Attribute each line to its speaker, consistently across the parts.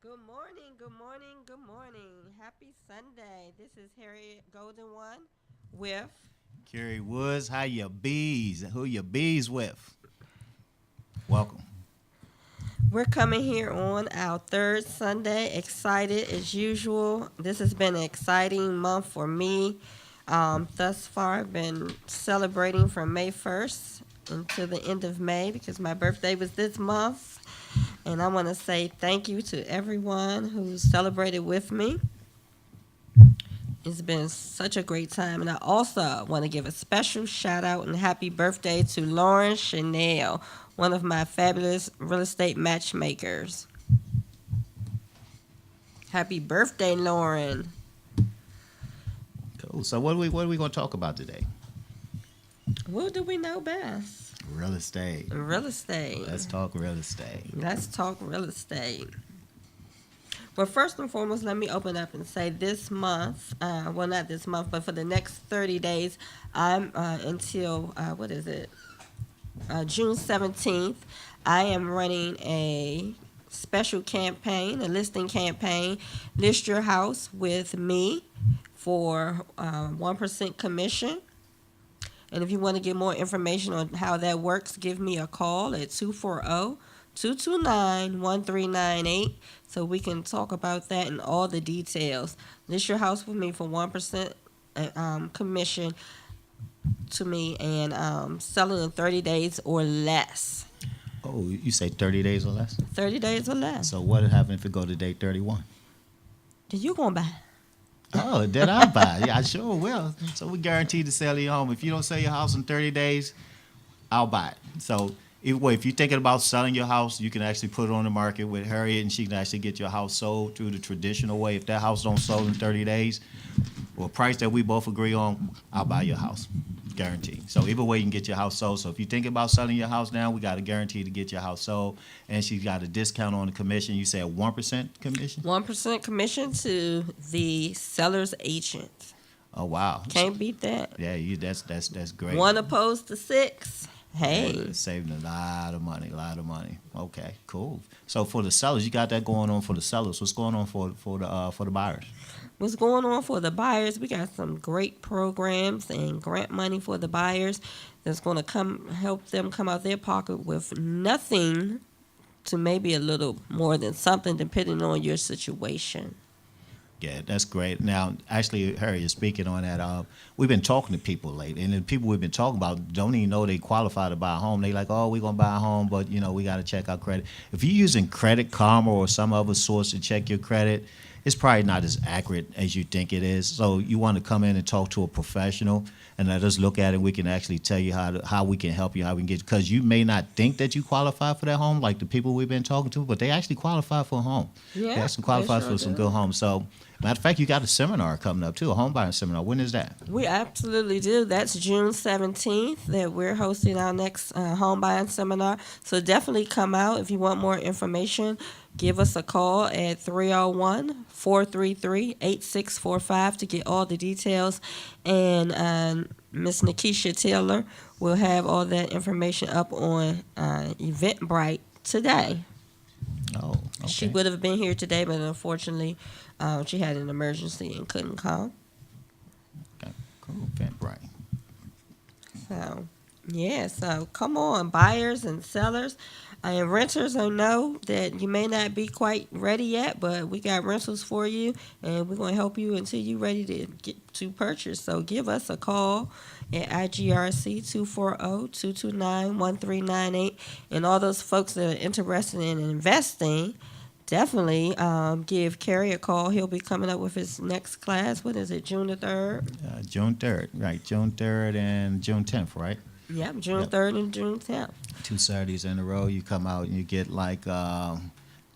Speaker 1: Good morning, good morning, good morning. Happy Sunday. This is Harriet Golden One with
Speaker 2: Kerry Woods, how your bees? Who your bees with? Welcome.
Speaker 1: we're coming here on our third Sunday. Excited as usual. This has been an exciting month for me. Thus far, I've been celebrating from May 1st until the end of May because my birthday was this month. And I want to say thank you to everyone who celebrated with me. It's been such a great time. And I also want to give a special shout out and happy birthday to Lauren Chanel, one of my fabulous real estate matchmakers. Happy birthday, Lauren.
Speaker 2: Cool. So what are we gonna talk about today?
Speaker 1: What do we know best?
Speaker 2: Real estate.
Speaker 1: Real estate.
Speaker 2: Let's talk real estate.
Speaker 1: Let's talk real estate. Well, first and foremost, let me open up and say this month, well, not this month, but for the next 30 days, I'm until, what is it? June 17th, I am running a special campaign, a listing campaign. List your house with me for 1% commission. And if you want to get more information on how that works, give me a call at 240-229-1398 so we can talk about that and all the details. List your house with me for 1% commission to me and selling in 30 days or less.
Speaker 2: Oh, you say 30 days or less?
Speaker 1: 30 days or less.
Speaker 2: So what happens if it go to day 31?
Speaker 1: Then you going to buy.
Speaker 2: Oh, then I buy. Yeah, I sure will. So we guaranteed to sell your home. If you don't sell your house in 30 days, I'll buy it. So if you're thinking about selling your house, you can actually put it on the market with Harriet, and she can actually get your house sold through the traditional way. If that house don't sold in 30 days, or a price that we both agree on, I'll buy your house, guaranteed. So either way, you can get your house sold. So if you're thinking about selling your house now, we got a guarantee to get your house sold, and she's got a discount on the commission. You said 1% commission.
Speaker 1: 1% commission to the seller's agent.
Speaker 2: Oh wow!
Speaker 1: Can't beat that.
Speaker 2: Yeah, that's great.
Speaker 1: One opposed to six. Hey.
Speaker 2: Yeah, saving a lot of money, Okay, cool. So for the sellers, you got that going on for the sellers. What's going on for the buyers?
Speaker 1: What's going on for the buyers? We got some great programs and grant money for the buyers that's going to come help them come out their pocket with nothing to maybe a little more than something, depending on your situation.
Speaker 2: Yeah, that's great. Now, actually, Harry is speaking on that. We've been talking to people lately, and the people we've been talking about don't even know they qualify to buy a home. They like, oh, we're gonna buy a home, but we got to check our credit. If you're using Credit Karma or some other source to check your credit, it's probably not as accurate as you think it is. So you want to come in and talk to a professional and let us look at it. We can actually tell you how we can help you, how we can get, because you may not think that you qualify for that home, like the people we've been talking to, but they actually qualify for a home.
Speaker 1: Yeah,
Speaker 2: They actually qualify
Speaker 1: sure
Speaker 2: for some
Speaker 1: do.
Speaker 2: good homes. So matter of fact, you got a seminar coming up too, a home buying seminar. When is that?
Speaker 1: We absolutely do. That's June 17th that we're hosting our next home buying seminar. So definitely come out. If you want more information, give us a call at 301-433-8645 to get all the details. And Miss Nikisha Taylor will have all that information up on Eventbrite today.
Speaker 2: Oh,
Speaker 1: She
Speaker 2: okay.
Speaker 1: would have been here today, but unfortunately, she had an emergency and couldn't come.
Speaker 2: Okay, cool. Eventbrite.
Speaker 1: So, yeah, so come on, buyers and sellers. And renters, I know that you may not be quite ready yet, but we got rentals for you, and we're going to help you until you're ready to get to purchase. So give us a call at IGRC 240-229-1398. And all those folks that are interested in investing, definitely give Kerry a call. He'll be coming up with his next class. What is it, June the 3rd?
Speaker 2: June 3rd, right? June 3rd and June 10th, right?
Speaker 1: Yep, June
Speaker 2: Yep.
Speaker 1: 3rd and June 10th.
Speaker 2: 2 Saturdays in a row. You come out and you get like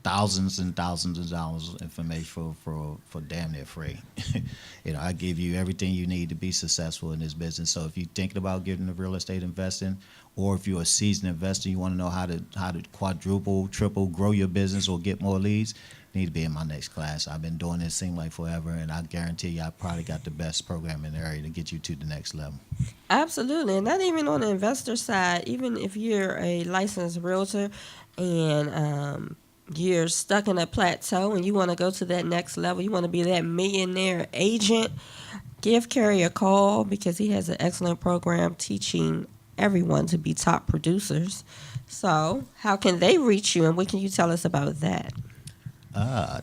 Speaker 2: thousands and thousands of dollars of information for damn near free. I give you everything you need to be successful in this business. So if you're thinking about getting into real estate investing, or if you're a seasoned investor, you want to know how to quadruple, triple, grow your business or get more leads, you need to be in my next class. I've been doing this seem like forever, and I guarantee you I probably got the best program in the area to get you to the next level.
Speaker 1: Absolutely, and not even on the investor side. Even if you're a licensed realtor and you're stuck in a plateau and you want to go to that next level, you want to be that millionaire agent, give Kerry a call because he has an excellent program teaching everyone to be top producers. So, how can they reach you and what can you tell us about that?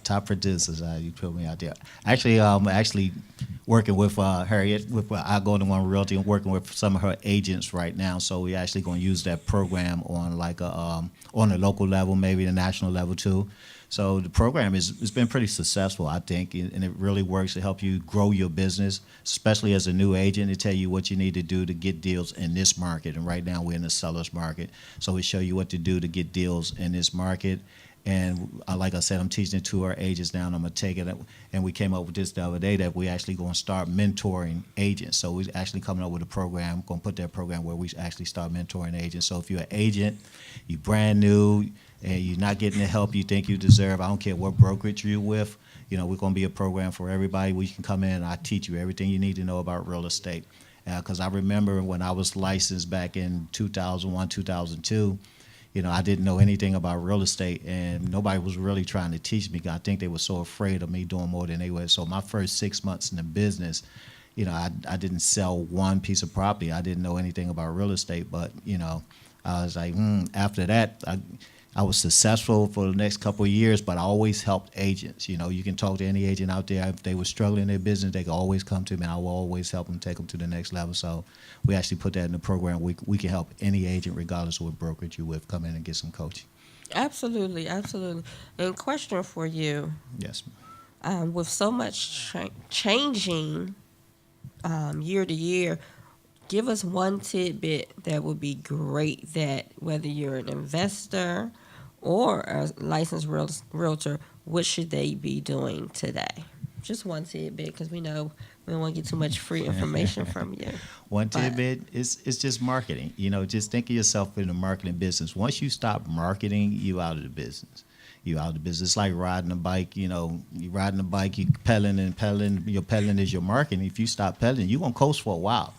Speaker 2: Top producers, you put me out there. Actually working with Harriet with I go to one realty and working with some of her agents right now. So we actually going to use that program on like a on a local level, maybe the national level too. So the program is it's been pretty successful, I think, and it really works to help you grow your business, especially as a new agent. To tell you what you need to do to get deals in this market, and right now we're in the seller's market. So we show you what to do to get deals in this market. And like I said, I'm teaching it to our agents now, and I'm going to take it. And we came up with this the other day that we actually going to start mentoring agents. So we're actually coming up with a program, going to put that program where we actually start mentoring agents. So if you're an agent, you're brand new, and you're not getting the help you think you deserve, I don't care what brokerage you're with, we're going to be a program for everybody where you can come in and I teach you everything you need to know about real estate. Because I remember when I was licensed back in 2001, 2002, I didn't know anything about real estate, and nobody was really trying to teach me. I think they were so afraid of me doing more than they were. So my first 6 months in the business, I didn't sell one piece of property. I didn't know anything about real estate, but I was like, after that, I was successful for the next couple of years, but I always helped agents. You can talk to any agent out there. If they were struggling in their business, they could always come to me, and I will always help them take them to the next level. So we actually put that in the program. We can help any agent, regardless of what brokerage you're with, come in and get some coaching.
Speaker 1: Absolutely, absolutely. And question for you,
Speaker 2: Yes.
Speaker 1: with so much changing year to year, give us one tidbit that would be great that whether you're an investor or a licensed realtor, what should they be doing today? Just one tidbit because we know we don't want to get too much free information from you.
Speaker 2: One
Speaker 1: But
Speaker 2: tidbit is it's just marketing. Just think of yourself in the marketing business. Once you stop marketing, you out of the business. You out of the business. It's like riding a bike. You riding a bike, you pedaling and pedaling. Your pedaling is your marketing. If you stop pedaling, you're gonna coast for a while.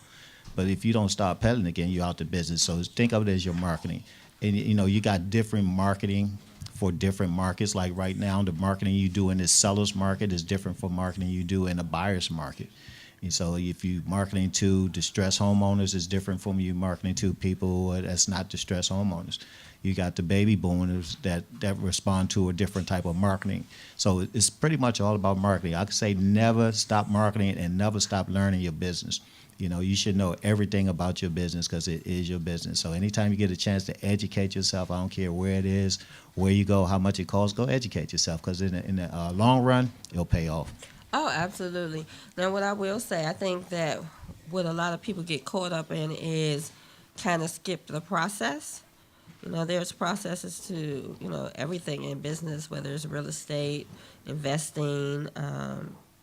Speaker 2: But if you don't start pedaling again, you're out the business. So think of it as your marketing. And you got different marketing for different markets. Like right now, the marketing you do in the seller's market is different from marketing you do in the buyer's market. And so if you marketing to distressed homeowners, it's different from you marketing to people that's not distressed homeowners. You got the baby boomers that respond to a different type of marketing. So it's pretty much all about marketing. I could say never stop marketing and never stop learning your business. You should know everything about your business because it is your business. So anytime you get a chance to educate yourself, I don't care where it is, where you go, how much it costs, go educate yourself because in the long run, it'll pay off.
Speaker 1: oh, absolutely. Now, what I will say, I think that what a lot of people get caught up in is kind of skip the process. There's processes to, everything in business, whether it's real estate, investing,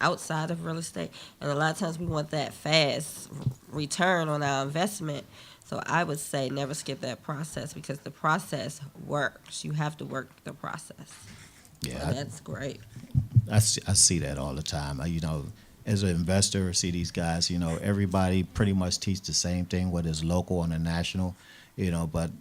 Speaker 1: outside of real estate. And a lot of times we want that fast return on our investment. So I would say never skip that process because the process works. You have to work the process.
Speaker 2: Yeah,
Speaker 1: So that's great.
Speaker 2: I see that all the time. As an investor, I see these guys, everybody pretty much teach the same thing, whether it's local or the national, but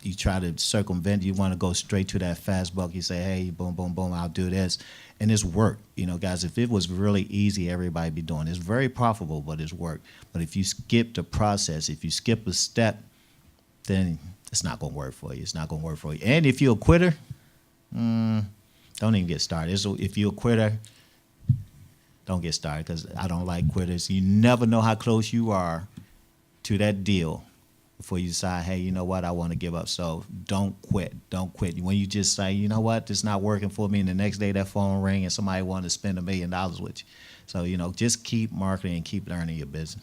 Speaker 2: you try to circumvent, you want to go straight to that fast buck. You say, hey, boom, boom, boom, I'll do this. And it's work. Guys, if it was really easy, everybody be doing it. It's very profitable, but it's work. But if you skip the process, if you skip a step, then it's not going to work for you. It's not going to work for you. And if you're a quitter, don't even get started. So if you're a quitter, don't get started because I don't like quitters. You never know how close you are to that deal before you decide, hey, you know what, I want to give up. So don't quit. Don't quit. When you just say, you know what, this is not working for me, and the next day that phone ring and somebody wanted to spend $1 million with you. So, just keep marketing and keep learning your business.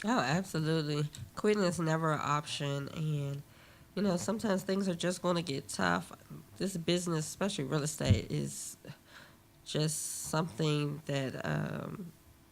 Speaker 1: Oh, absolutely. Quitting is never an option. And, sometimes things are just going to get tough. This business, especially real estate, is just something that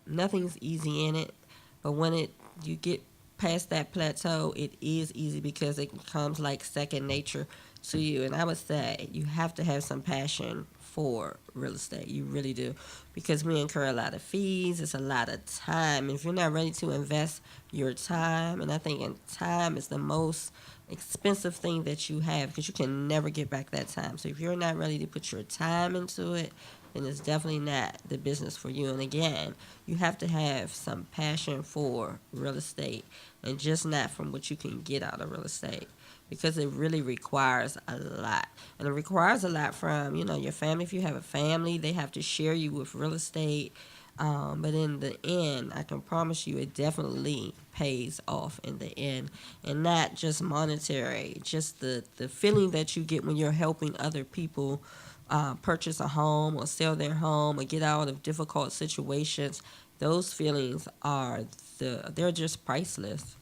Speaker 1: nothing's easy in it. But when you get past that plateau, it is easy because it becomes like second nature to you. And I would say you have to have some passion for real estate. You really do. Because we incur a lot of fees, it's a lot of time. If you're not ready to invest your time, and I think time is the most expensive thing that you have because you can never get back that time. So if you're not ready to put your time into it, then it's definitely not the business for you. And again, you have to have some passion for real estate and just not from what you can get out of real estate because it really requires a lot. And it requires a lot from, your family. If you have a family, they have to share you with real estate. But in the end, I can promise you it definitely pays off in the end. And not just monetary, just the feeling that you get when you're helping other people purchase a home or sell their home or get out of difficult situations. Those feelings they're just priceless.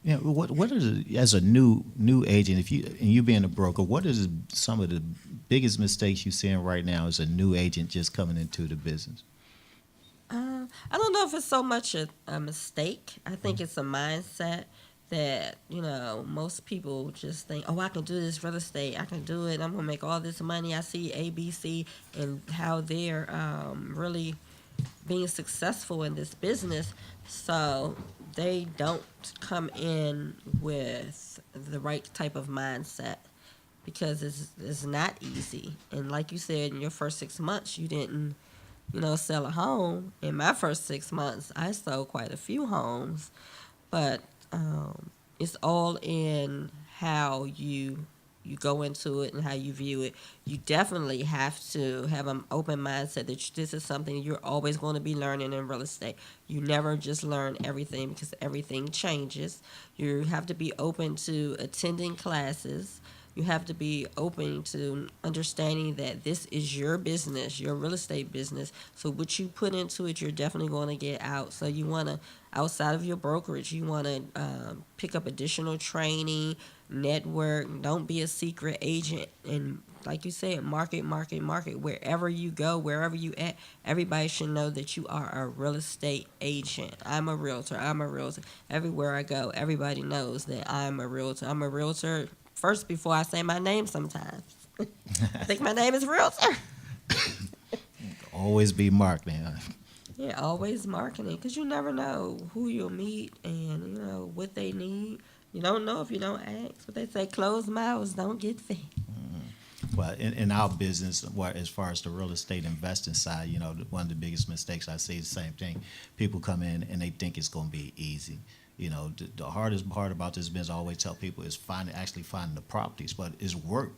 Speaker 2: Yeah, what is it, as a new agent, if you being a broker, what is some of the biggest mistakes you're seeing right now as a new agent just coming into the business?
Speaker 1: I don't know if it's so much a mistake. I think it's a mindset that, most people just think, oh, I can do this real estate. I can do it. I'm going to make all this money. I see ABC and how they're really being successful in this business. So they don't come in with the right type of mindset because it's not easy. And like you said, in your first 6 months, you didn't sell a home. In my first 6 months, I sold quite a few homes, but it's all in how you go into it and how you view it. You definitely have to have an open mindset that this is something you're always going to be learning in real estate. You never just learn everything because everything changes. You have to be open to attending classes. You have to be open to understanding that this is your business, your real estate business. So what you put into it, you're definitely going to get out. So you want to, outside of your brokerage, you want to pick up additional training, network. Don't be a secret agent. And like you said, market. Wherever you go, wherever you at, everybody should know that you are a real estate agent. I'm a realtor. Everywhere I go, everybody knows that I'm a realtor. I'm a realtor first before I say my name sometimes. I think my name is realtor.
Speaker 2: Always be marked now.
Speaker 1: Yeah, always marketing because you never know who you'll meet and what they need. You don't know if you don't ask. But they say closed mouths don't get fed.
Speaker 2: Well, in our business, as far as the real estate investing side, one of the biggest mistakes I see is the same thing. People come in and they think it's going to be easy. The hardest part about this business, I always tell people, is actually finding the properties, but it's work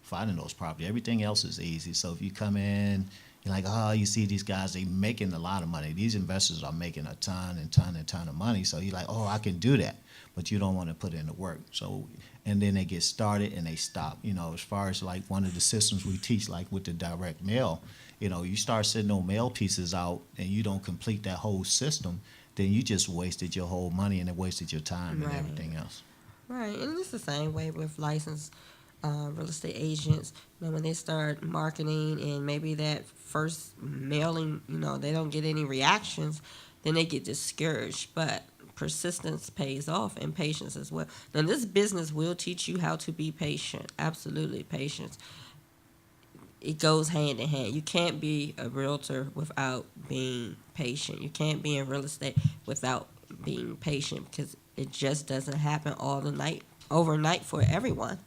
Speaker 2: finding those properties. Everything else is easy. So if you come in, you're like, oh, you see these guys, they making a lot of money. These investors are making a ton of money. So you're like, oh, I can do that, but you don't want to put in the work. So, and then they get started and they stop. As far as like one of the systems we teach, like with the direct mail, you start sending those mail pieces out and you don't complete that whole system, then you just wasted your whole money and it wasted your time and everything else.
Speaker 1: Right, and it's the same way with licensed real estate agents. When they start marketing and maybe that first mailing, they don't get any reactions, then they get discouraged. But persistence pays off and patience as well. Now, this business will teach you how to be patient. Absolutely, patience. It goes hand in hand. You can't be a realtor without being patient. You can't be in real estate without being patient because it just doesn't happen overnight for everyone.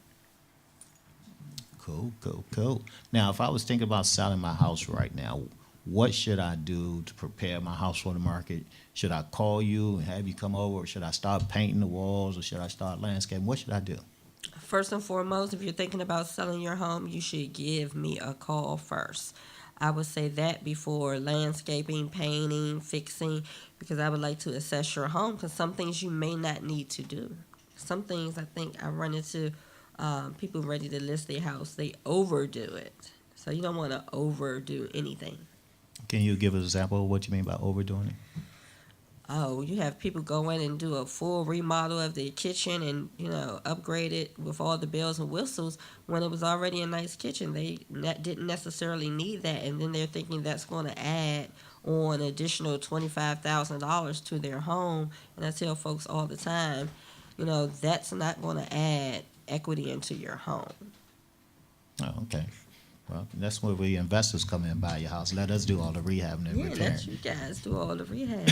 Speaker 2: Cool. Now, if I was thinking about selling my house right now, what should I do to prepare my house for the market? Should I call you and have you come over, or should I start painting the walls, or should I start landscaping? What should I do?
Speaker 1: First and foremost, if you're thinking about selling your home, you should give me a call first. I would say that before landscaping, painting, fixing, because I would like to assess your home because some things you may not need to do. Some things I think I run into people ready to list their house, they overdo it. So you don't want to overdo anything.
Speaker 2: Can you give an example of what you mean by overdoing it?
Speaker 1: Oh, you have people go in and do a full remodel of their kitchen and, upgrade it with all the bells and whistles when it was already a nice kitchen. They didn't necessarily need that, and then they're thinking that's going to add on additional $25,000 to their home. And I tell folks all the time, that's not going to add equity into your home.
Speaker 2: Oh, okay. Well, that's where we investors come in and buy your house. Let us do all the rehab and
Speaker 1: Yeah,
Speaker 2: repairing.
Speaker 1: that's you guys do all the rehab.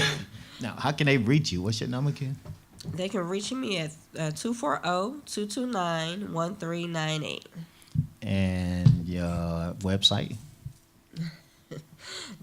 Speaker 2: Now, how can they reach you? What's your number, Ken?
Speaker 1: They can reach me at 240-229-1398.
Speaker 2: And your website?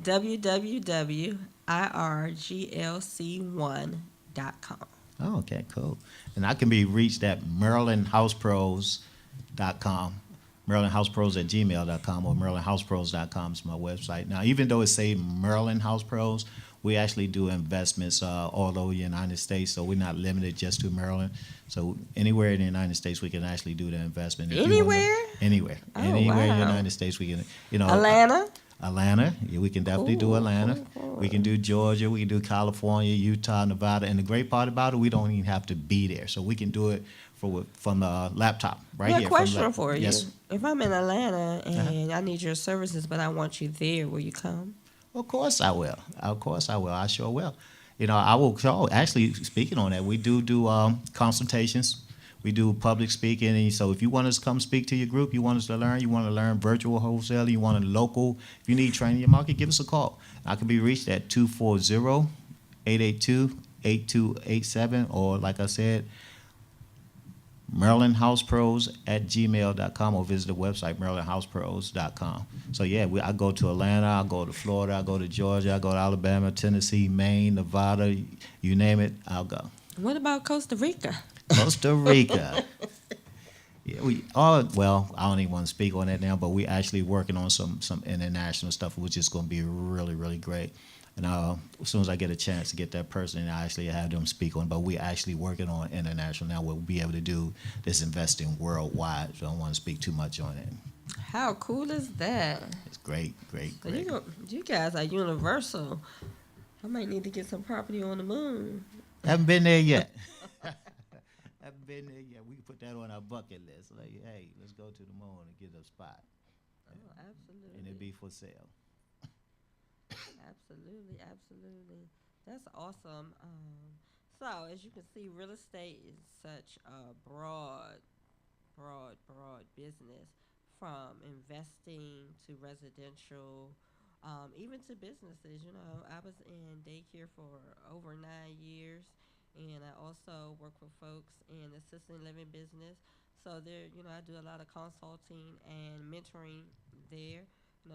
Speaker 1: www.irglc1.com.
Speaker 2: Oh, okay, cool. And I can be reached at marylandhousepros.com. MarylandHousePros at gmail.com or MarylandHousePros.com is my website. Now, even though it say Maryland House Pros, we actually do investments all over the United States, so we're not limited just to Maryland. So anywhere in the United States, we can actually do the investment. If you wanna-
Speaker 1: Anywhere?
Speaker 2: anywhere.
Speaker 1: Oh,
Speaker 2: Anywhere in the
Speaker 1: wow.
Speaker 2: United States, we can,
Speaker 1: Atlanta?
Speaker 2: Atlanta, yeah, we can definitely do
Speaker 1: Cool,
Speaker 2: Atlanta.
Speaker 1: cool, cool.
Speaker 2: We can do Georgia, we can do California, Utah, Nevada. And the great part about it, we don't even have to be there. So we can do it from the laptop right
Speaker 1: Got
Speaker 2: here.
Speaker 1: a
Speaker 2: from
Speaker 1: question for you.
Speaker 2: Yes.
Speaker 1: If I'm in Atlanta and I need your services, but I want you there, will you come?
Speaker 2: Of course I will. Of course I will. I sure will. I will call. Actually, speaking on that, we do consultations. We do public speaking. And so if you want us to come speak to your group, you want us to learn, you want to learn virtual wholesaling, you want a local, if you need training in your market, give us a call. I can be reached at 240-882-8287, or like I said, MarylandHousePros at gmail.com, or visit the website, MarylandHousePros.com. So, yeah, I go to Atlanta, I go to Florida, I go to Georgia, I go to Alabama, Tennessee, Maine, Nevada, you name it, I'll go.
Speaker 1: What about Costa Rica?
Speaker 2: Costa Rica. Yeah, well, I don't even want to speak on that now, but we're actually working on some international stuff, which is going to be really, really great. And as soon as I get a chance to get that person, I actually have them speak on. But we're actually working on international now. We'll be able to do this investing worldwide. So I don't want to speak too much on it.
Speaker 1: How cool is that?
Speaker 2: It's great, great,
Speaker 1: So
Speaker 2: great.
Speaker 1: you guys are universal. I might need to get some property on the moon.
Speaker 2: Haven't been there yet. Haven't been there yet. We can put that on our bucket list. Like, hey, let's go to the moon and get a spot.
Speaker 1: Oh, absolutely.
Speaker 2: And it'd be for sale.
Speaker 1: Absolutely, absolutely. That's awesome. So as you can see, real estate is such a broad business, from investing to residential, even to businesses. I was in daycare for over 9 years, and I also work with folks in assisted living business. So there, I do a lot of consulting and mentoring there.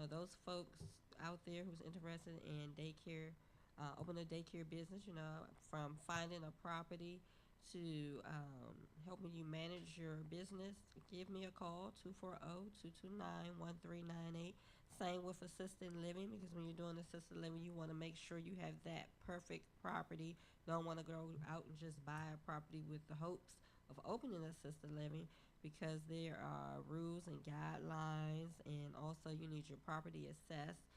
Speaker 1: Those folks out there who's interested in daycare, open a daycare business, from finding a property to helping you manage your business, give me a call, 240-229-1398. Same with assisted living, because when you're doing assisted living, you want to make sure you have that perfect property. You don't want to go out and just buy a property with the hopes of opening assisted living, because there are rules and guidelines, and also you need your property assessed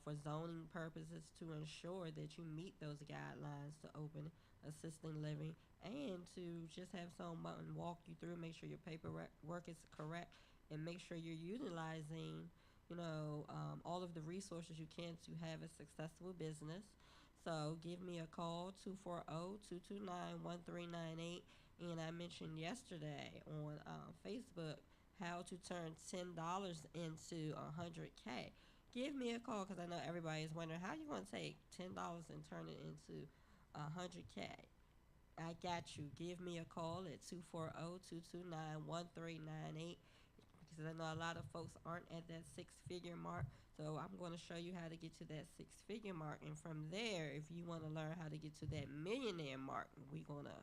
Speaker 1: for zoning purposes to ensure that you meet those guidelines to open assisted living, and to just have someone walk you through, make sure your paperwork is correct, and make sure you're utilizing, all of the resources you can to have a successful business. So give me a call, 240-229-1398. And I mentioned yesterday on Facebook how to turn $10 into 100K. Give me a call, because I know everybody is wondering how you going to take $10 and turn it into 100K. I got you. Give me a call at 240-229-1398, because I know a lot of folks aren't at that six-figure mark. So I'm going to show you how to get to that six-figure mark. And from there, if you want to learn how to get to that millionaire mark, we're going to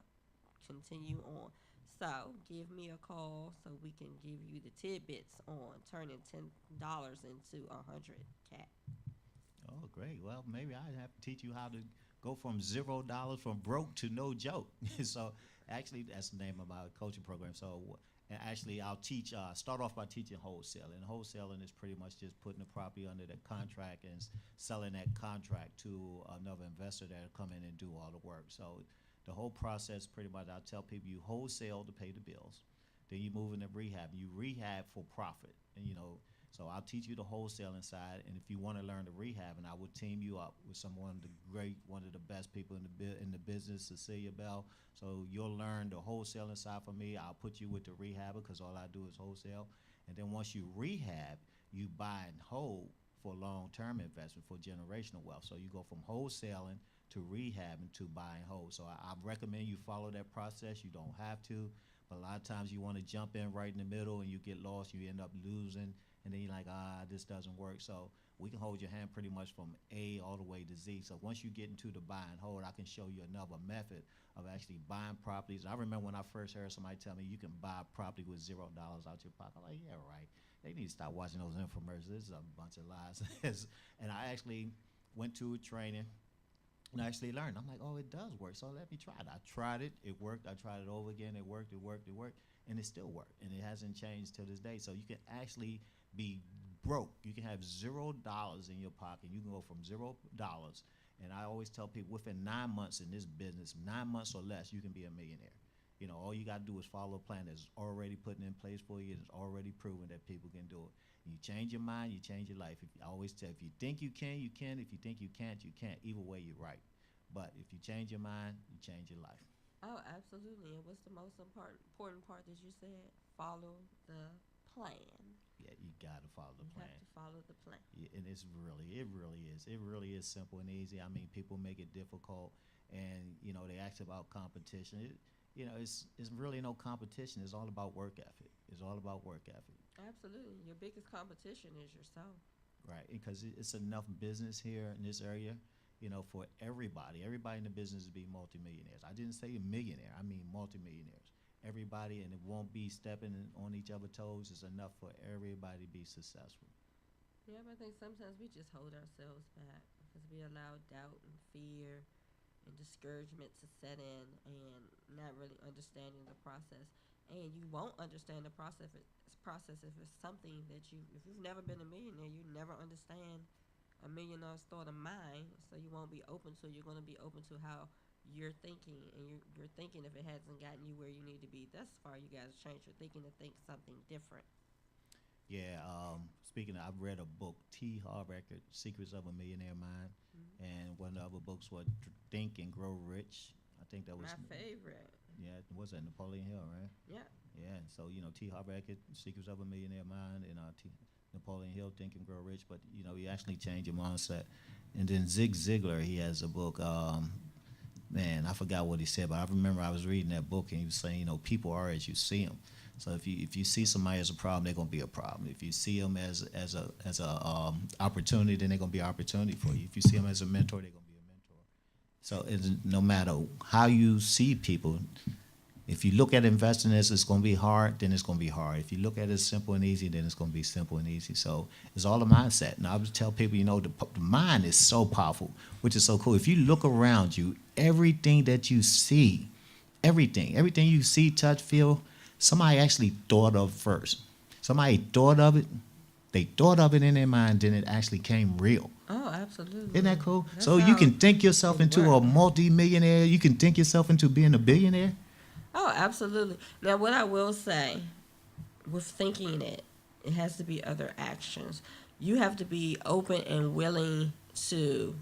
Speaker 1: continue on. So give me a call so we can give you the tidbits on turning $10 into 100K.
Speaker 2: Oh, great. Well, maybe I have to teach you how to go from $0 from broke to no joke. So actually, that's the name of my coaching program. So and actually, I'll start off by teaching wholesaling. And wholesaling is pretty much just putting the property under that contract and selling that contract to another investor that'll come in and do all the work. So the whole process, pretty much, I tell people, you wholesale to pay the bills. Then you move into rehab. You rehab for profit. And, So I'll teach you the wholesaling side, and if you want to learn the rehab, and I will team you up with one of the best people in the business, Cecilia Bell. So you'll learn the wholesaling side from me. I'll put you with the rehabber because all I do is wholesale. And then once you rehab, you buy and hold for long-term investment for generational wealth. So you go from wholesaling to rehabbing to buy and hold. So I recommend you follow that process. You don't have to, but a lot of times you want to jump in right in the middle and you get lost. You end up losing, and then you're like, this doesn't work. So we can hold your hand pretty much from A all the way to Z. So once you get into the buy and hold, I can show you another method of actually buying properties. I remember when I first heard somebody tell me you can buy a property with $0 out your pocket. I'm like, yeah, right. They need to stop watching those infomercials. This is a bunch of lies. And I actually went to a training and I actually learned. I'm like, oh, it does work. So let me try it. I tried it. It worked. I tried it over again. It worked. It worked. It worked. And it still worked. And it hasn't changed to this day. So you can actually be broke. You can have $0 in your pocket. You can go from $0. And I always tell people within 9 months in this business, 9 months or less, you can be a millionaire. You know, all you got to do is follow a plan that's already put in place for you. It's already proven that people can do it. And you change your mind, you change your life. I always tell, if you think you can, you can. If you think you can't, you can't. Either way, you're right. But if you change your mind, you change your life.
Speaker 1: Oh, absolutely. And what's the most important part that you said? Follow the plan.
Speaker 2: Yeah, you got to follow the
Speaker 1: You
Speaker 2: plan.
Speaker 1: have to follow the plan.
Speaker 2: Yeah, and it really is simple and easy. I mean, people make it difficult, and you know they ask about competition. It's really no competition. It's all about work ethic. It's all about work ethic.
Speaker 1: Absolutely. Your biggest competition is yourself.
Speaker 2: Right, because it's enough business here in this area, for everybody. Everybody in the business to be multimillionaires. I didn't say a millionaire. I mean multimillionaires. Everybody, and it won't be stepping on each other's toes. It's enough for everybody to be successful.
Speaker 1: Yeah, but I think sometimes we just hold ourselves back because we allow doubt and fear and discouragement to set in and not really understanding the process. And you won't understand the process if it's something that if you've never been a millionaire, you never understand a millionaire's thought of mind. So you won't be open to. You're going to be open to how you're thinking, and you're thinking if it hasn't gotten you where you need to be thus far, you guys change your thinking to think something different.
Speaker 2: Yeah, speaking of, I've read a book, T. Harv Eker, Secrets of a Millionaire Mind, and one of the other books was Think and Grow Rich. I think that was
Speaker 1: My favorite.
Speaker 2: Yeah, was that Napoleon Hill, right?
Speaker 1: Yeah.
Speaker 2: Yeah, so T. Harv Eker, Secrets of a Millionaire Mind, and Napoleon Hill, Think and Grow Rich. But you actually change your mindset. And then Zig Ziglar, he has a book. Man, I forgot what he said, but I remember I was reading that book and he was saying, people are as you see them. So if you see somebody as a problem, they're gonna be a problem. If you see them as a opportunity, then they're gonna be an opportunity for you. If you see them as a mentor, they're gonna be a mentor. So no matter how you see people, if you look at investing as it's going to be hard, then it's going to be hard. If you look at it as simple and easy, then it's going to be simple and easy. So it's all a mindset. And I would tell people, the mind is so powerful, which is so cool. If you look around you, everything that you see, everything you see, touch, feel, somebody actually thought of first. Somebody thought of it. They thought of it in their mind, then it actually came real.
Speaker 1: Oh, absolutely.
Speaker 2: Isn't that cool?
Speaker 1: That's
Speaker 2: So you can think yourself into a multi-millionaire. You can think yourself into being a billionaire.
Speaker 1: Oh, absolutely. Now, what I will say with thinking it has to be other actions. You have to be open and willing to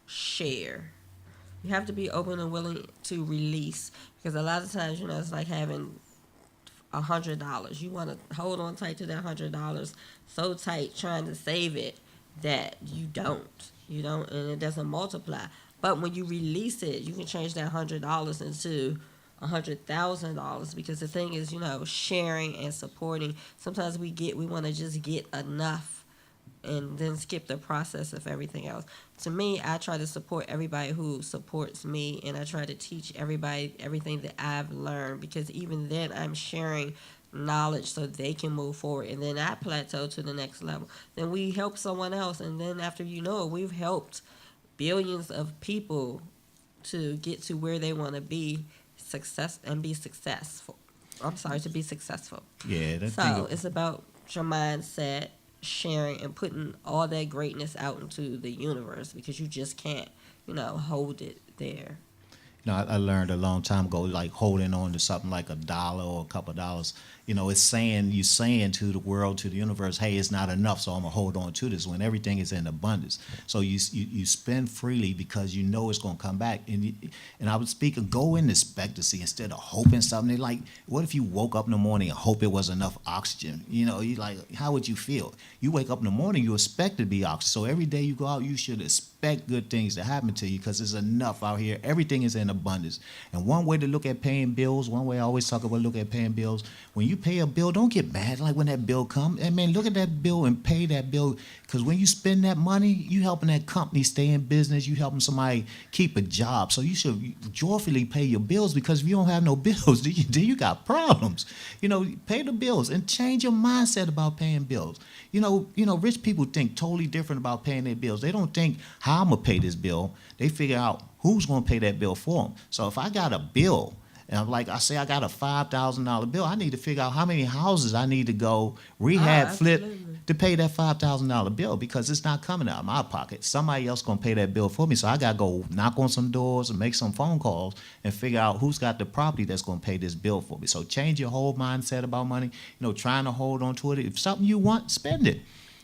Speaker 1: share. You have to be open and willing to release. Because a lot of times, it's like having $100. You want to hold on tight to that $100 so tight, trying to save it, that you don't, and it doesn't multiply. But when you release it, you can change that $100 into $100,000, because the thing is, sharing and supporting. Sometimes we want to just get enough and then skip the process of everything else. To me, I try to support everybody who supports me, and I try to teach everybody everything that I've learned, because even then I'm sharing knowledge so they can move forward, and then I plateau to the next level. Then we help someone else, and then after we've helped billions of people to get to where they want to be successful. To be successful.
Speaker 2: Yeah.
Speaker 1: So it's about your mindset, sharing, and putting all that greatness out into the universe, because you just can't, hold it there.
Speaker 2: I learned a long time ago, like holding on to something like a dollar or a couple of dollars. It's saying you saying to the world, to the universe, hey, it's not enough, so I'm gonna hold on to this when everything is in abundance. So you spend freely because you know it's gonna come back. And I would speak of go in expectancy instead of hoping something. Like, what if you woke up in the morning and hope it was enough oxygen? You like, how would you feel? You wake up in the morning, you expect to be oxygen. So every day you go out, you should expect good things to happen to you because there's enough out here. Everything is in abundance. And one way to look at paying bills, one way I always talk about look at paying bills, when you pay a bill, don't get mad like when that bill comes. And man, look at that bill and pay that bill because when you spend that money, you helping that company stay in business, you helping somebody keep a job. So you should joyfully pay your bills because if you don't have no bills, then you got problems. Pay the bills and change your mindset about paying bills. Rich people think totally different about paying their bills. They don't think how I'm gonna pay this bill. They figure out who's gonna pay that bill for them. So if I got a bill, and I say I got a $5,000 bill, I need to figure out how many houses I need to go rehab, flip
Speaker 1: Absolutely.
Speaker 2: to pay that $5,000 bill because it's not coming out of my pocket. Somebody else gonna pay that bill for me. So I gotta go knock on some doors and make some phone calls and figure out who's got the property that's gonna pay this bill for me. So change your whole mindset about money. Trying to hold on to it. If something you want, spend it.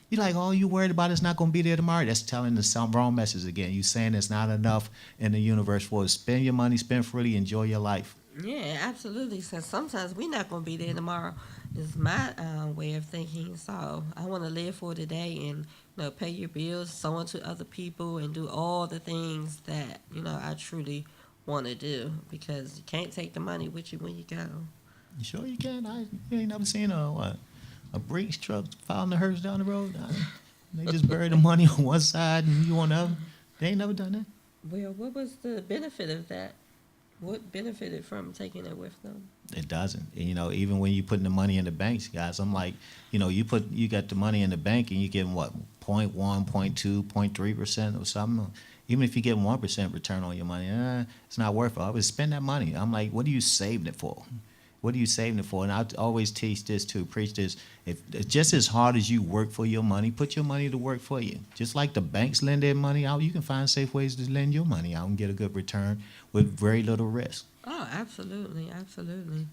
Speaker 2: You're like, oh, you worried about it's not going to be there tomorrow. That's telling the some wrong message again. You saying it's not enough in the universe for it. Spend your money, spend freely, enjoy your life.
Speaker 1: Yeah, absolutely. Because sometimes we're not going to be there tomorrow. Is my way of thinking. So I want to live for today and pay your bills, sow into other people, and do all the things that I truly want to do. Because you can't take the money with you when you go.
Speaker 2: You sure you can? You ain't never seen a Brinks truck following the hearse down the road. They just bury the money on one side and you on the other. They ain't never done that.
Speaker 1: Well, what was the benefit of that? What benefited from taking it with them?
Speaker 2: It doesn't. And, even when you putting the money in the banks, guys, I'm like, you got the money in the bank and you get what, 0.1, 0.2, 0.3% or something. Even if you get 1% return on your money, it's not worth it. I would spend that money. I'm like, what are you saving it for? What are you saving it for? And I always teach this too, preach this. If just as hard as you work for your money, put your money to work for you. Just like the banks lend their money out, you can find safe ways to lend your money out and get a good return with very little risk.
Speaker 1: Oh, absolutely, absolutely.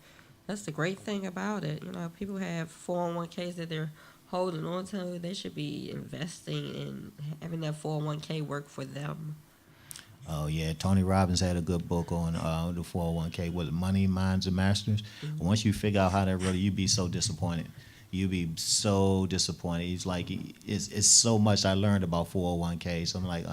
Speaker 1: That's the great thing about it. People have 401ks that they're holding on to. They should be investing and having that 401k work for them.
Speaker 2: Oh yeah, Tony Robbins had a good book on the 401k with money, minds, and masters.
Speaker 1: Mm-hmm.
Speaker 2: Once you figure out how that really, you'd be so disappointed. You'd be so disappointed. He's like, it's so much I learned about 401k. So I'm like,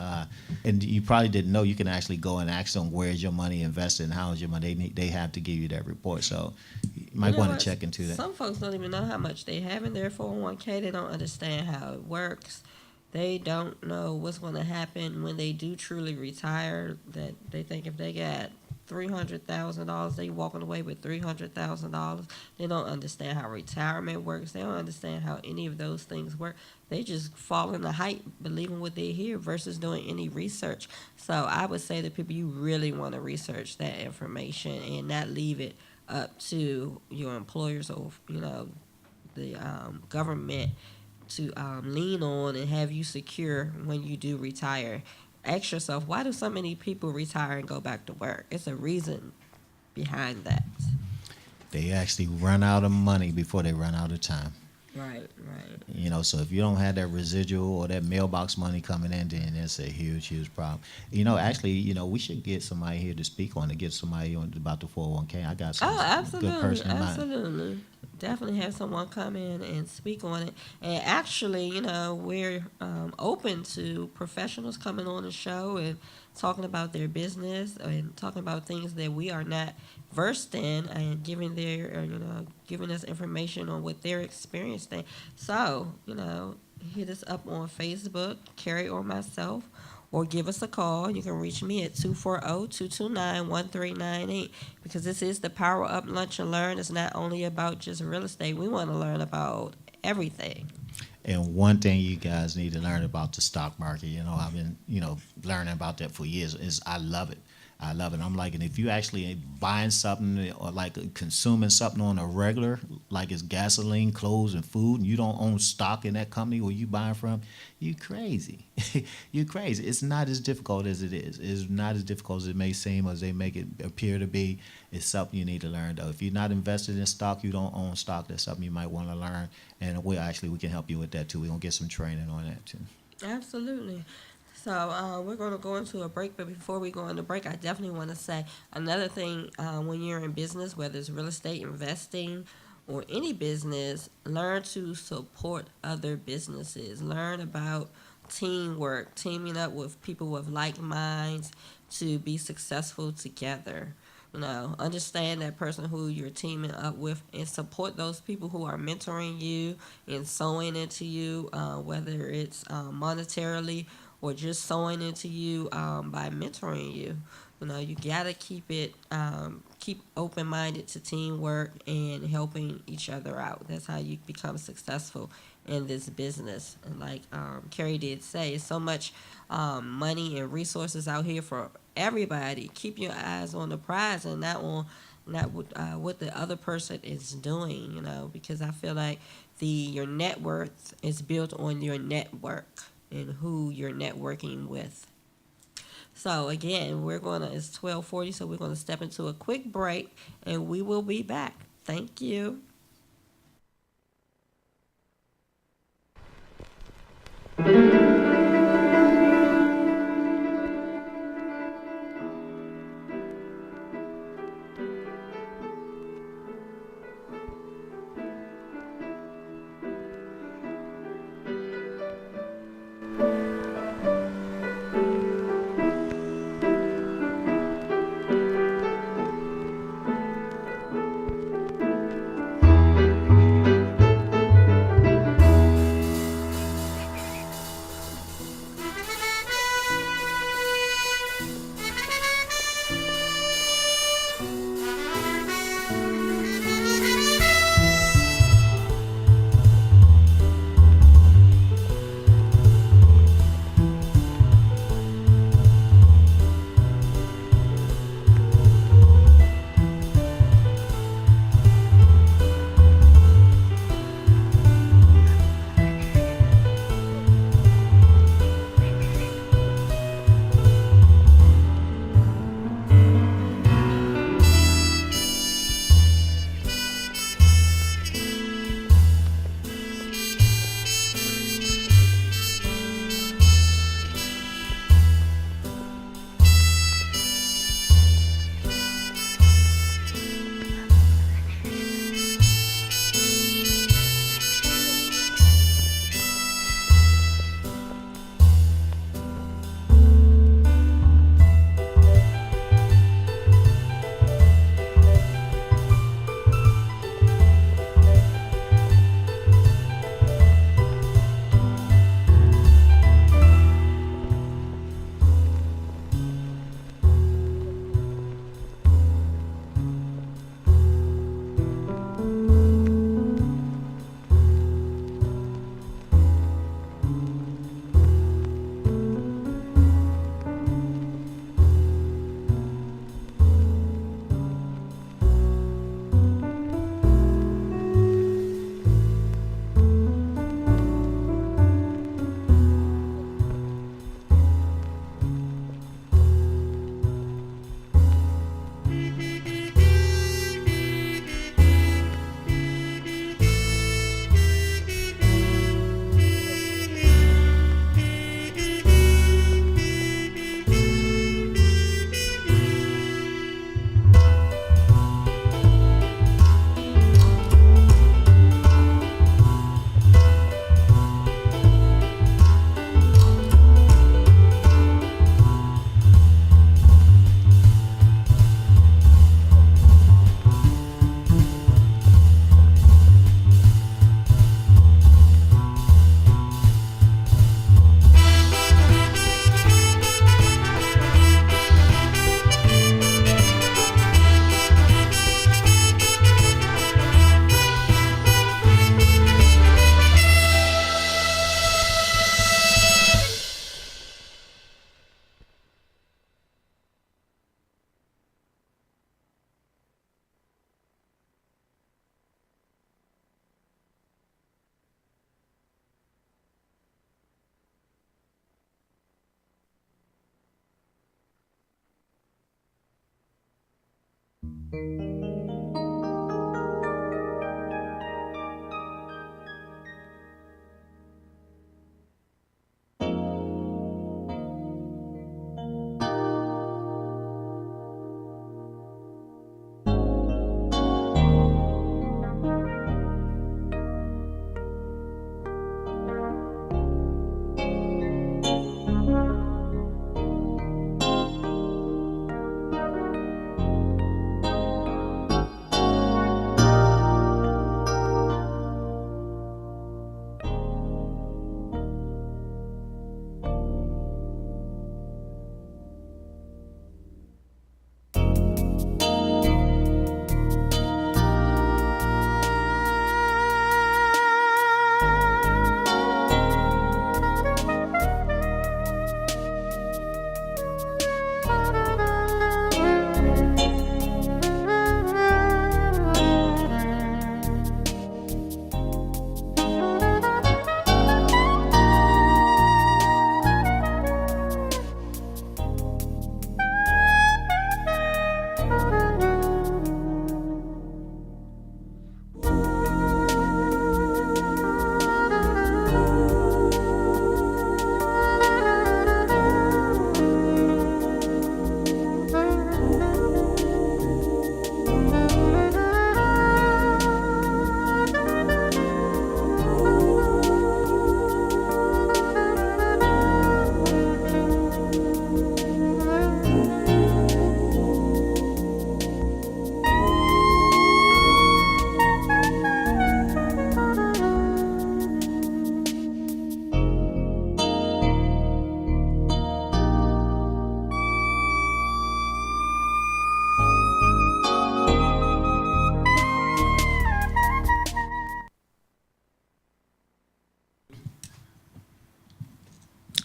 Speaker 2: and you probably didn't know you can actually go and ask them where's your money invested and how is your money. They have to give you that report. So you might want
Speaker 1: What?
Speaker 2: to check into that.
Speaker 1: Some folks don't even know how much they have in their 401k. They don't understand how it works. They don't know what's going to happen when they do truly retire. That they think if they got $300,000, they walking away with $300,000. They don't understand how retirement works. They don't understand how any of those things work. They just fall in the hype, believing what they hear versus doing any research. So I would say to people, you really want to research that information and not leave it up to your employers or the government to lean on and have you secure when you do retire. Ask yourself, why do so many people retire and go back to work? It's a reason behind that.
Speaker 2: They actually run out of money before they run out of time.
Speaker 1: Right, right.
Speaker 2: So if you don't have that residual or that mailbox money coming in, then it's a huge, huge problem. Actually, we should get somebody here to speak on it, get somebody on about the 401k. I got some
Speaker 1: Oh,
Speaker 2: good
Speaker 1: absolutely,
Speaker 2: person in mind.
Speaker 1: absolutely. Definitely have someone come in and speak on it. And actually, we're open to professionals coming on the show and talking about their business and talking about things that we are not versed in and giving giving us information on what they're experiencing. So, hit us up on Facebook, Kerry or myself, or give us a call. You can reach me at 240-229-1398 because this is the Power Up Lunch and Learn. It's not only about just real estate. We want to learn about everything.
Speaker 2: And one thing you guys need to learn about the stock market, I've been, learning about that for years, is I love it. I love it. I'm like, and if you actually buying something or like consuming something on a regular, like it's gasoline, clothes, and food, and you don't own stock in that company where you buying from, you crazy. You crazy. It's not as difficult as it is. It's not as difficult as it may seem or as they make it appear to be. It's something you need to learn though. If you're not invested in stock, you don't own stock. That's something you might want to learn, and we can help you with that too. We're gonna get some training on that too.
Speaker 1: Absolutely. So we're going to go into a break, but before we go into break, I definitely want to say another thing when you're in business, whether it's real estate investing or any business, learn to support other businesses. Learn about teamwork, teaming up with people with like minds to be successful together. Understand that person who you're teaming up with and support those people who are mentoring you and sewing into you, whether it's monetarily or just sewing into you by mentoring you. You gotta keep open minded to teamwork and helping each other out. That's how you become successful in this business. And like Kerry did say, it's so much money and resources out here for everybody. Keep your eyes on the prize and not what the other person is doing. Because I feel like your net worth is built on your network and who you're networking with. So again, it's 12:40, so we're gonna step into a quick break, and we will be back. Thank you.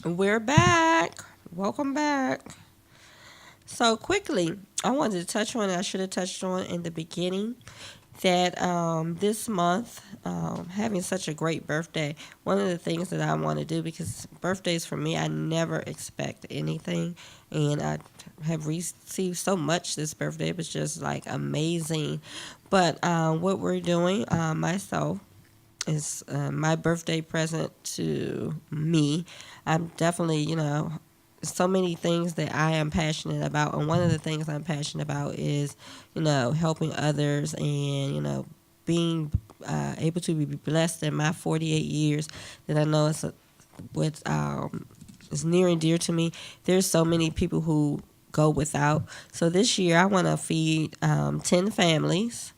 Speaker 1: We're back. Welcome back. So quickly, I wanted to touch on. I should have touched on in the beginning that this month, having such a great birthday, one of the things that I want to do, because birthdays for me, I never expect anything. And I have received so much this birthday. It was just like amazing. But what we're doing, myself, is my birthday present to me. I'm definitely, so many things that I am passionate about. And one of the things I'm passionate about is, helping others and, being able to be blessed in my 48 years that I know what is near and dear to me. There's so many people who go without. So this year I want to feed 10 families,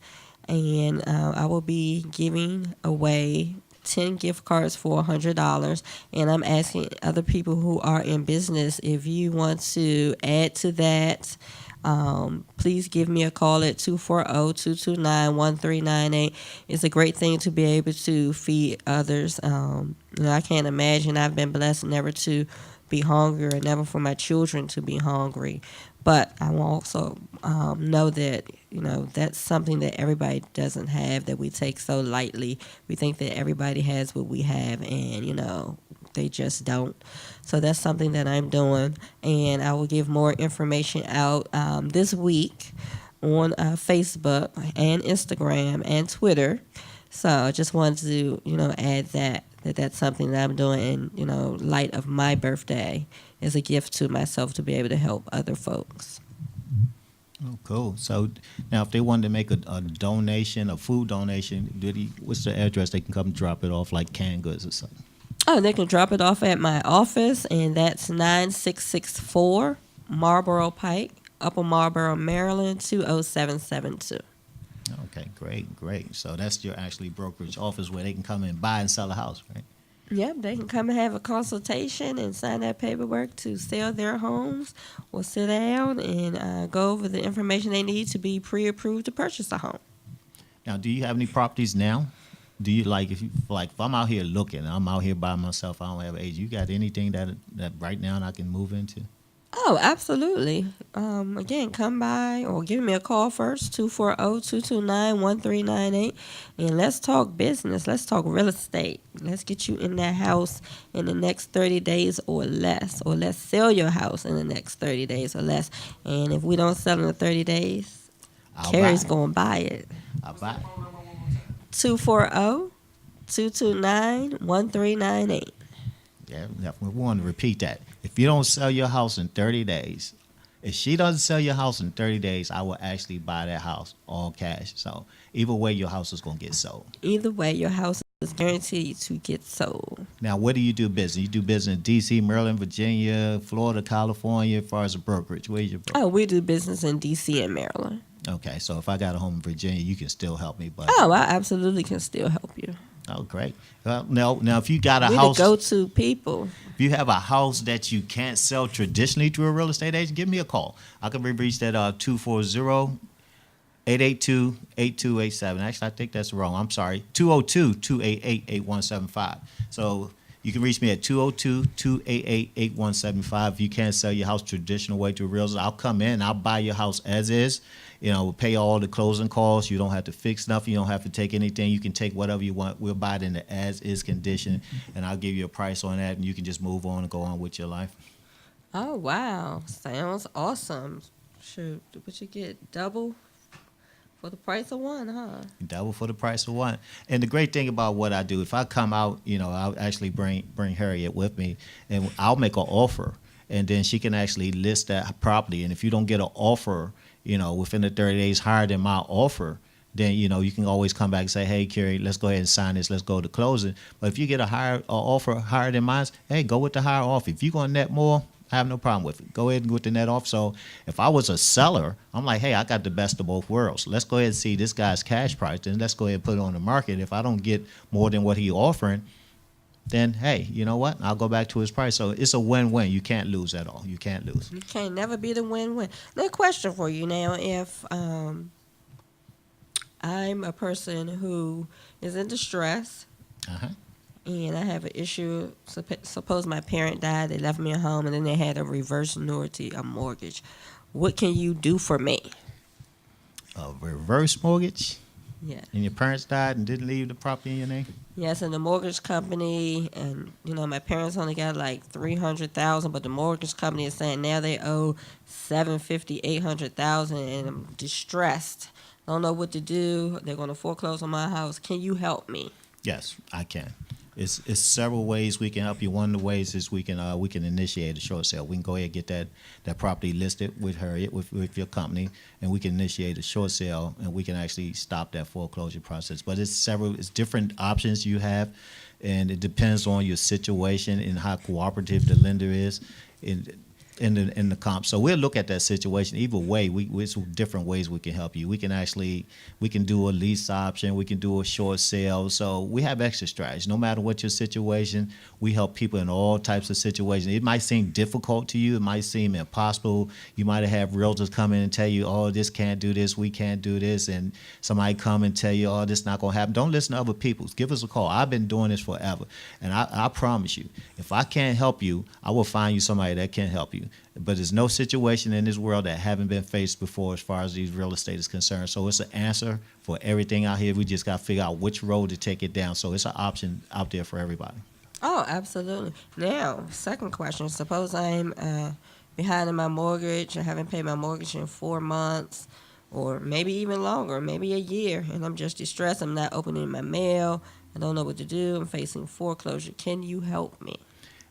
Speaker 1: and I will be giving away 10 gift cards for $100. And I'm asking other people who are in business if you want to add to that. Please give me a call at 240-229-1398. It's a great thing to be able to feed others. I can't imagine. I've been blessed never to be hungry or never for my children to be hungry. But I will also know that, that's something that everybody doesn't have, that we take so lightly. We think that everybody has what we have, and, they just don't. So that's something that I'm doing, and I will give more information out this week on Facebook and Instagram and Twitter. So I just wanted to, add that's something that I'm doing in, light of my birthday, as a gift to myself to be able to help other folks.
Speaker 2: Oh, cool. So now, if they wanted to make a donation, a food donation, what's the address they can come drop it off, like canned goods or something?
Speaker 1: Oh, they can drop it off at my office, and that's 9664 Marlboro Pike, Upper Marlboro, Maryland, 20772.
Speaker 2: Okay, great. So that's your actually brokerage office where they can come and buy and sell a house, right?
Speaker 1: Yep, they can come and have a consultation and sign that paperwork to sell their homes, or sit down and go over the information they need to be pre-approved to purchase a home.
Speaker 2: Now, do you have any properties now? Do you if I'm out here looking, I'm out here by myself, I don't have age. You got anything that right now I can move into?
Speaker 1: Oh, absolutely. Again, come by or give me a call first, 240-229-1398, and let's talk business. Let's talk real estate. Let's get you in that house in the next 30 days or less, or let's sell your house in the next 30 days or less. And if we don't sell in the 30 days,
Speaker 2: I'll buy
Speaker 1: Kerry's
Speaker 2: it.
Speaker 1: going to buy it.
Speaker 2: I'll buy it.
Speaker 1: 240-229-1398.
Speaker 2: Yeah, we want to repeat that. If you don't sell your house in 30 days, if she doesn't sell your house in 30 days, I will actually buy that house all cash. So either way, your house is going to get sold.
Speaker 1: Either way, your house is guaranteed to get sold.
Speaker 2: Now, where do you do business? You do business in D.C., Maryland, Virginia, Florida, California, as far as a brokerage. Where's your brokerage?
Speaker 1: Oh, we do business in D.C. and Maryland.
Speaker 2: Okay, so if I got a home in Virginia, you can still help me. But
Speaker 1: Oh, I absolutely can still help you.
Speaker 2: oh, great. Well, now if you got a
Speaker 1: We're
Speaker 2: house,
Speaker 1: the go-to people.
Speaker 2: if you have a house that you can't sell traditionally to a real estate agent, give me a call. I can be reached at 240-882-8287. Actually, I think that's wrong. I'm sorry. 202-288-8175. So you can reach me at 202-288-8175. If you can't sell your house traditional way to a realtor, I'll come in. I'll buy your house as is. We'll pay all the closing costs. You don't have to fix nothing. You don't have to take anything. You can take whatever you want. We'll buy it in the as-is condition, and I'll give you a price on that, and you can just move on and go on with your life.
Speaker 1: Oh, wow. Sounds awesome. Shoot, what you get? Double for the price of one, huh?
Speaker 2: Double for the price of one. And the great thing about what I do, if I come out, I'll actually bring Harriet with me, and I'll make an offer, and then she can actually list that property. And if you don't get an offer, within the 30 days higher than my offer, then, you can always come back and say, hey, Kerry, let's go ahead and sign this. Let's go to closing. But if you get a offer higher than mine, hey, go with the higher offer. If you're going to net more, I have no problem with it. Go ahead and go with the net off. So if I was a seller, I'm like, hey, I got the best of both worlds. Let's go ahead and see this guy's cash price, and let's go ahead and put it on the market. If I don't get more than what he's offering, then, hey, you know what? I'll go back to his price. So it's a win-win. You can't lose at all. You can't lose.
Speaker 1: You can't never be the win-win. Now, question for you now. If I'm a person who is in distress
Speaker 2: Uh-huh.
Speaker 1: and I have an issue, suppose my parent died, they left me a home, and then they had a reverse annuity, a mortgage. What can you do for me?
Speaker 2: A reverse mortgage?
Speaker 1: Yeah.
Speaker 2: And your parents died and didn't leave the property in your name?
Speaker 1: Yes, and the mortgage company, and my parents only got like $300,000, but the mortgage company is saying now they owe $750,000, $800,000, and I'm distressed. Don't know what to do. They're going to foreclose on my house. Can you help me?
Speaker 2: Yes, I can. It's several ways we can help you. One of the ways is we can initiate a short sale. We can go ahead and get that property listed with Harriet, with your company, and we can initiate a short sale, and we can actually stop that foreclosure process. But it's different options you have, and it depends on your situation and how cooperative the lender is in the comp. So we'll look at that situation. Either way, it's different ways we can help you. We can do a lease option. We can do a short sale. So we have extra strategies. No matter what your situation, we help people in all types of situations. It might seem difficult to you. It might seem impossible. You might have realtors come in and tell you, oh, this can't do this. We can't do this. And somebody come and tell you, oh, this not going to happen. Don't listen to other people. Give us a call. I've been doing this forever. And I promise you, if I can't help you, I will find you somebody that can help you. But there's no situation in this world that haven't been faced before as far as these real estate is concerned. So it's an answer for everything out here. We just got to figure out which road to take it down. So it's an option out there for everybody.
Speaker 1: Oh, absolutely. Now, second question. Suppose I'm behind in my mortgage. I haven't paid my mortgage in 4 months, or maybe even longer, maybe a year, and I'm just distressed. I'm not opening my mail. I don't know what to do. I'm facing foreclosure. Can you help me?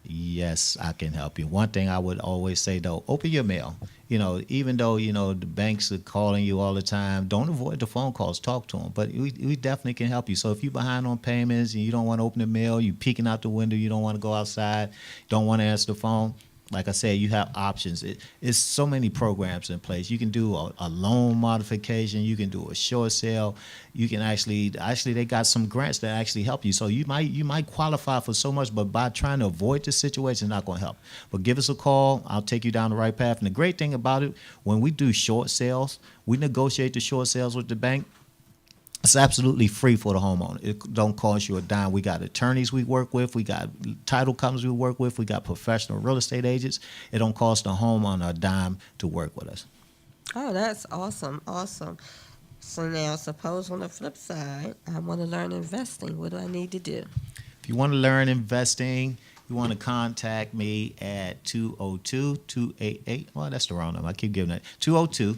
Speaker 2: Yes, I can help you. One thing I would always say, though, open your mail. Even though, the banks are calling you all the time, don't avoid the phone calls. Talk to them. But we definitely can help you. So if you're behind on payments and you don't want to open the mail, you're peeking out the window, you don't want to go outside, don't want to answer the phone, like I said, you have options. It's so many programs in place. You can do a loan modification. You can do a short sale. You can actually they got some grants that actually help you. So you might qualify for so much, but by trying to avoid this situation, it's not going to help. But give us a call. I'll take you down the right path. And the great thing about it, when we do short sales, we negotiate the short sales with the bank. It's absolutely free for the homeowner. It don't cost you a dime. We got attorneys we work with. We got title companies we work with. We got professional real estate agents. It don't cost the homeowner a dime to work with us.
Speaker 1: Oh, that's awesome. Awesome. So now, suppose on the flip side, I want to learn investing. What do I need to do?
Speaker 2: If you want to learn investing, you want to contact me at 202-288. Well, that's the wrong number. I keep giving that. 202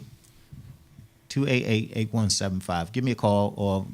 Speaker 2: 288-8175. Give me a call or,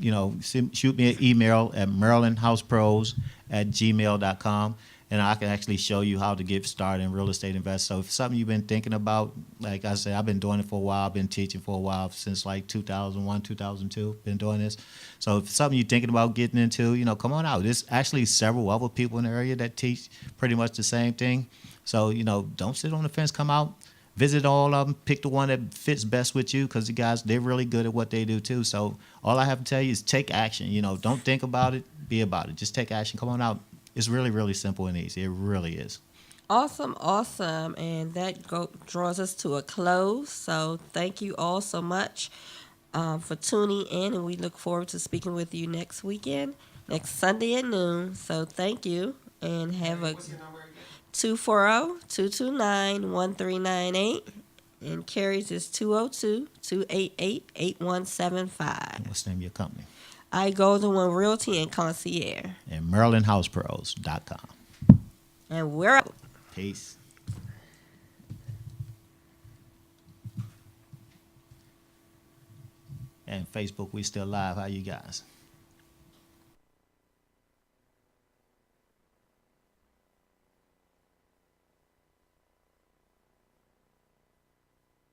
Speaker 2: shoot me an email at marylandhousepros@gmail.com, and I can actually show you how to get started in real estate invest. So if it's something you've been thinking about, like I said, I've been doing it for a while. I've been teaching for a while, since like 2001, 2002, been doing this. So if it's something you're thinking about getting into, come on out. There's actually several other people in the area that teach pretty much the same thing. So, don't sit on the fence, come out. Visit all of them. Pick the one that fits best with you, because the guys, they're really good at what they do too. So all I have to tell you is take action. Don't think about it, be about it. Just take action. Come on out. It's really, really simple and easy. It really is.
Speaker 1: Awesome, awesome. And that draws us to a close. So thank you all so much for tuning in. And we look forward to speaking with you next weekend, next Sunday at noon. So thank you and have a
Speaker 3: What's your number again?
Speaker 1: 240-229-1398. And Kerry's is 202-288-8175.
Speaker 2: What's the name of your company?
Speaker 1: I Golden One Realty and Concierge.
Speaker 2: And MarylandHousePros.com.
Speaker 1: And we're out.
Speaker 2: Peace. And Facebook, we still live. How you guys?